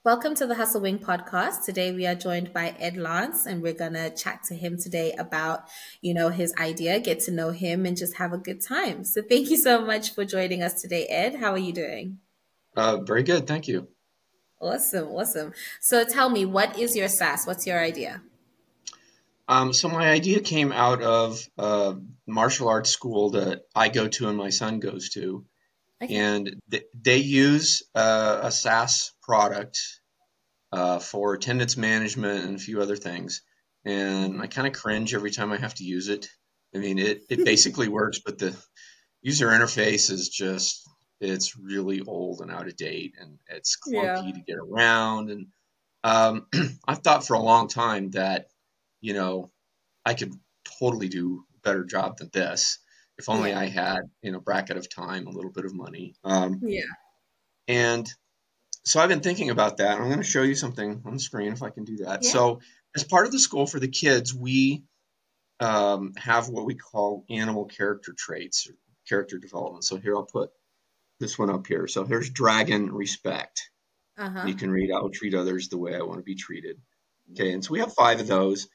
Welcome to the Hustle Wing podcast. Today we are joined by Ed Lance and we're going to chat to him today about, his idea, get to know him and just have a good time. So thank you so much for joining us today, Ed. How are you doing? Very good, thank you. Awesome, awesome. So tell me, what is your SaaS? What's your idea? So my idea came out of martial arts school that I go to and my son goes to, Okay. and they use a SaaS product for attendance management and a few other things. And I Hmm. kind of cringe every time I have to use it. I mean, it basically works, but the user interface is just, it's really old and out of date, and it's Yeah. clunky to get around. And I've thought for a long time that, you know, I could totally do a better job than this if only Yeah. I had, bracket of time, a little bit of money. Yeah. And so I've been thinking about that. I'm going to show you something on the screen if I can do that. Yeah. So as part of the school for the kids, we have what we call animal character traits, or character development. So here I'll put this one up here. So here's dragon respect. Uh-huh. You can read, I will treat others the way I want to be treated. Okay, and so we have 5 of those.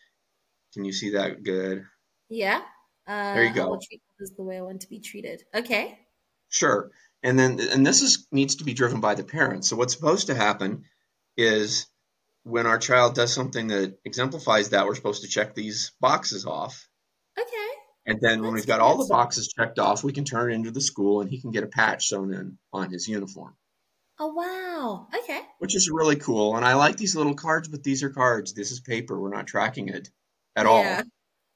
Can you see that good? Yeah. There you I will go. treat others the way I want to be treated. Okay. Sure. And this is needs to be driven by the parents. So what's supposed to happen is when our child does something that exemplifies that, we're supposed to check these boxes off. Okay. And then when That's we've got all cute. the boxes checked off, we can turn it into the school and he can get a patch sewn in on his uniform, Oh, wow. Okay. which is really cool. And I like these little cards, but these are cards. This is paper. We're not tracking it at Yeah. all Yeah.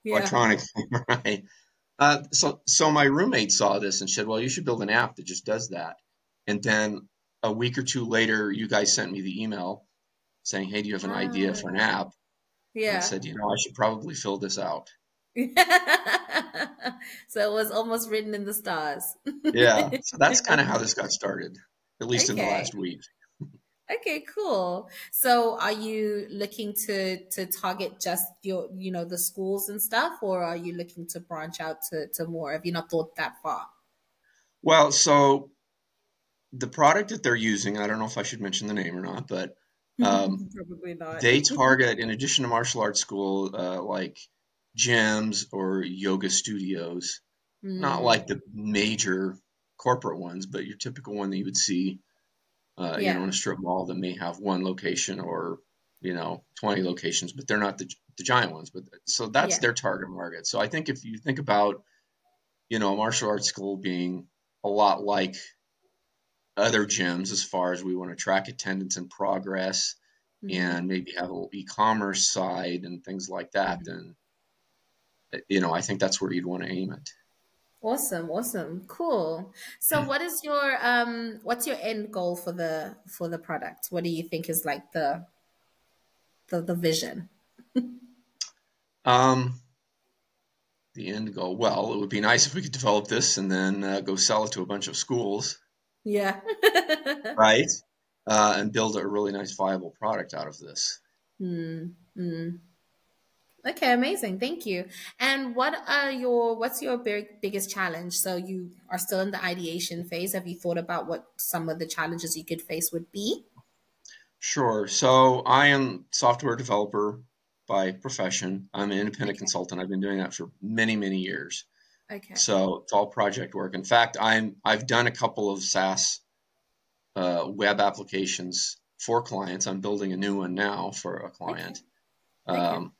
electronically, right? So my roommate saw this and said, "Well, you should build an app that just does that." And then a week or two later, you guys sent me the email saying, "Hey, do you have an idea for an Ah, app?" And I yeah. said, "I should probably fill this out." So it was almost written in the stars. Yeah. So that's kind of how this got started, at least in the Okay. last week. Okay, cool. So are you looking to target just your, the schools and stuff, or are you looking to branch out to more? Have you not thought that far? Well, so the product that they're using, I don't know if I should mention the name or not, but um, Probably not. they target, in addition to martial arts school, like gyms or yoga studios, not Mm, like the major corporate ones, but your typical one that you would see, in yeah. a strip mall that may have one location or, 20 locations, but they're not the giant ones. But so that's Yeah. their target market. So I think if you think about, a martial arts school being a lot like other gyms as far as we want to track attendance and progress Hmm. and maybe have a little e-commerce side and things like that, Hmm. then, I think that's where you'd want to aim it. Awesome, awesome. Cool. So what's your end goal for the product? What do you think is like the vision? Um, the end goal. Well, it would be nice if we could develop this and then go sell it to a bunch of schools, Yeah. right? And build a really nice, viable product out of this. Hmm. Hmm. Okay, amazing. Thank you. And what's your biggest challenge? So you are still in the ideation phase. Have you thought about what some of the challenges you could face would be? Sure. So I am software developer by profession. I'm an independent Okay. consultant. I've been doing that for many, many years. Okay. So it's all project work. In fact, I've done a couple of SaaS web applications for clients. I'm building a new one now for a Okay. client. Okay. Um,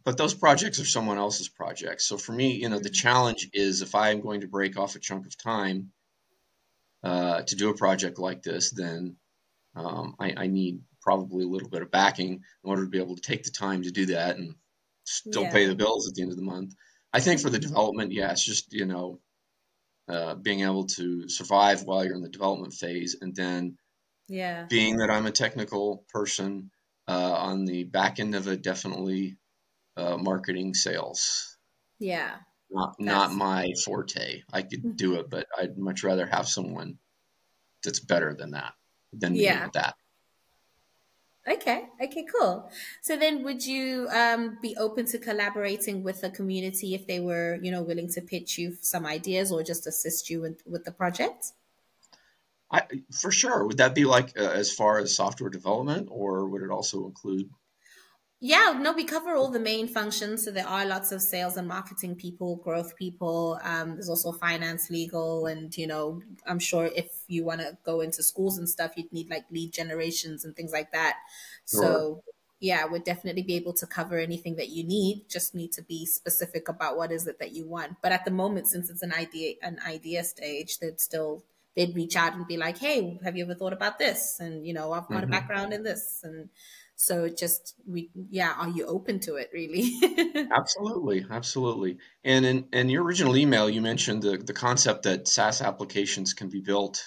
but those projects are someone else's projects. So for me, the Mm. challenge is if I am going to break off a chunk of time to do a project like this, then I need probably a little bit of backing in order to be able to take the time to do that and still pay Yeah. the bills at the end of the month. I think for the development, yeah, it's just, being able to survive while you're in the development phase. And then Yeah. being that I'm a technical person, on the back end of it, definitely marketing sales. Yeah. Not That's my forte. I could do it, but I'd much rather have someone that's better than that, than me yeah. at that. Okay. Okay, cool. So then would you be open to collaborating with the community if they were, willing to pitch you some ideas or just assist you with the project? For sure. Would that be like as far as software development, or would it also include? Yeah, no, we cover all the main functions. So there are lots of sales and marketing people, growth people. There's also finance, legal, and I'm sure if you want to go into schools and stuff, you'd need like lead generations and things like that. Sure. So yeah, we'd definitely be able to cover anything that you need. Just need to be specific about what is it that you want. But at the moment, since it's an idea stage, they'd reach out and be like, "Hey, have you ever thought about this?" And I've got a Hmm. background in this, and so it just we yeah, are you open to it really? Absolutely, absolutely. And in your original email, you mentioned the concept that SaaS applications can be built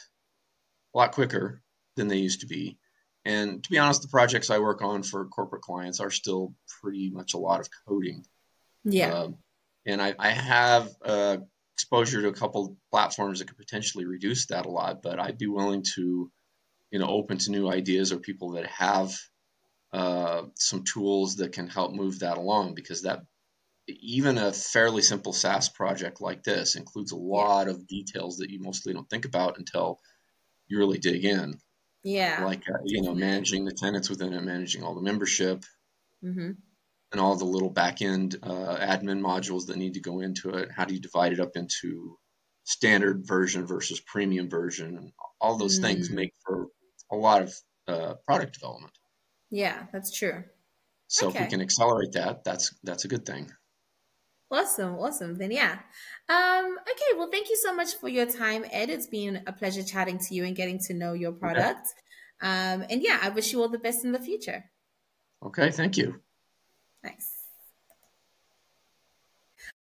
a lot quicker than they used to be. And to be honest, the projects I work on for corporate clients are still pretty much a lot of coding. Yeah. Um, and I have exposure to a couple platforms that could potentially reduce that a lot, but I'd be willing to, open to new ideas or people that have some tools that can help move that along, because that even a fairly simple SaaS project like this includes a Yeah. lot of details that you mostly don't think about until you really dig in, Yeah. like Definitely. managing the tenants within it, managing all the membership, Hmm. and all the little back end admin modules that need to go into it. How do you divide it up into standard version versus premium version? And all those things Mm. make for a lot of product development. Yeah, that's true. So if we Okay. can accelerate that, that's a good thing. Awesome. Awesome. Then yeah. Okay, well thank you so much for your time, Ed. It's been a pleasure chatting to you and getting to know your Okay. product. And yeah, I wish you all the best in the future. Okay. Thank you. Thanks.